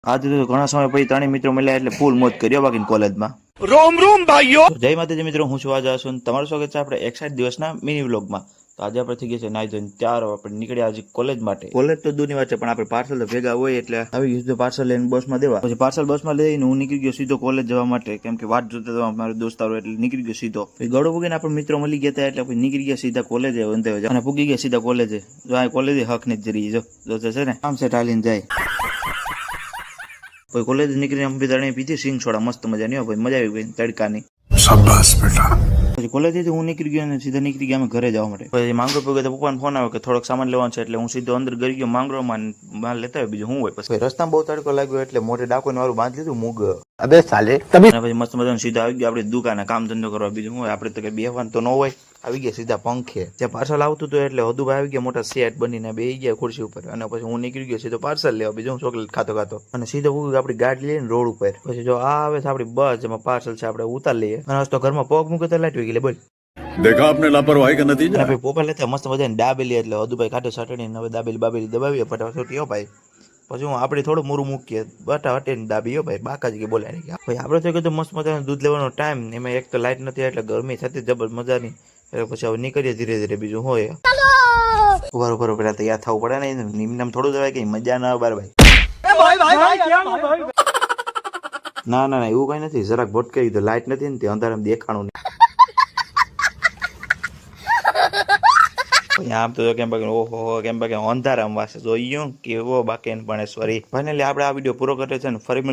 આજે તો ઘણા સમય પછી ત્રણેય મિત્રો મળ્યા એટલે ફૂલ મોજ કર્યો બાકી કોલેજમાં. રોમ રોમ ભાઈઓ, જય માતાજી મિત્રો, હું છું આજે છું તમારું સ્વાગત છે આપણે 61 દિવસના મિની વ્લોગમાં. તો આજે આપણે થઈ ગયા છે નાઈ ધોઈને ત્યાર આપણે નીકળ્યા આજે કોલેજ માટે. કોલેજ તો દૂરની વાત છે પણ આપણે પાર્સલ તો ભેગા હોય એટલે આવી ગયું પાર્સલ લઈને બસમાં દેવા. પછી પાર્સલ બસમાં લઈને હું નીકળી ગયો સીધો કોલેજ જવા માટે, કેમ કે વાત જોતા તો મારો દોસ્તારો એટલે નીકળી ગયો સીધો. પછી ગળો પૂગીને આપણે મિત્રો મળી ગયા હતા એટલે પછી નીકળી ગયા સીધા કોલેજે અને પૂગી ગયા સીધા કોલેજે. જો આ કોલેજે હક ને જરી જો છે ને આમ છે ટાલીને જાય. પછી કોલેજ નીકળીને અમે ત્રણેય પીધી સિંગ સોડા મસ્ત મજાની હોય, મજા આવી ગઈ તડકાની. શાબાશ બેટા. પછી કોલેજથી હું નીકળી ગયો અને સીધા નીકળી ગયા અમે ઘરે જવા માટે. પછી માંગરો પગે તો પપ્પાનો ફોન આવ્યો કે થોડોક સામાન લેવાનો છે એટલે હું સીધો અંદર ગઈ ગયો માંગરોમાં માલ લેતા હોય, બીજું શું હોય. પછી રસ્તામાં બહુ તડકો લાગ્યો એટલે મોઢે ડાકોને વાળું બાંધી લીધું મૂગ. અબે સાલે પછી મસ્ત મજાનું સીધા આવી ગયા આપણે દુકાને કામ ધંધો કરવા, બીજું શું હોય, આપણે તો કઈ બેહવાનું તો ન હોય. આવી ગયા સીધા પંખે. ત્યાં પાર્સલ આવતું હતું એટલે હદુભાઈ આવી ગયા મોટા સેટ બનીને બેસી ગયા ખુરશી ઉપર. અને પછી હું નીકળી ગયો સીધો પાર્સલ લેવા, બીજું હું ચોકલેટ ખાતો અને સીધો આપણી ગાડી લઈને રોડ ઉપર. પછી જો આ આવે છે આપણી બસ, જેમાં પાર્સલ છે આપણે ઉતાર લઈએ. અને તો ઘરમાં પગ મૂકે તો લાઈટ ગઈ બોલ. देखा आपने लापरवाही का नतीजा। ભાઈ પોપા લેતા મસ્ત મજાની દાબેલી, એટલે હદુભાઈ ખાટે સટણી હવે દાબેલી દબાવીએ ફટાફટ હો ભાઈ. પછી હું આપણે થોડું મોરું મૂકીએ બટા હટીને દાબી હો ભાઈ, બાકાજી કે બોલાય ગયા ભાઈ. આપણે તો કીધું મસ્ત મજાનું દૂધ લેવાનો ટાઈમ, એમાં એક તો લાઈટ નથી એટલે ગરમી થતી જબર મજાની. એટલે પછી હવે નીકળીએ ધીરે ધીરે, બીજું હોય ઉભા પેલા તૈયાર થવું પડે ને, નિમનામ થોડું જવાય કઈ મજા ના આવે બાર ભાઈ. ના ના ના એવું કઈ નથી, જરાક ભટકાઈ તો લાઈટ નથી ને તે અંધારામાં દેખાણું નહીં. આમ તો કેમ બાકી ઓહો કેમ બાકી અંધારામાં વાસે જોયું કેવો બાકી પણ સોરી. ફાઇનલી આપણે આ વિડીયો પૂરો કર્યો છે ને, ફરી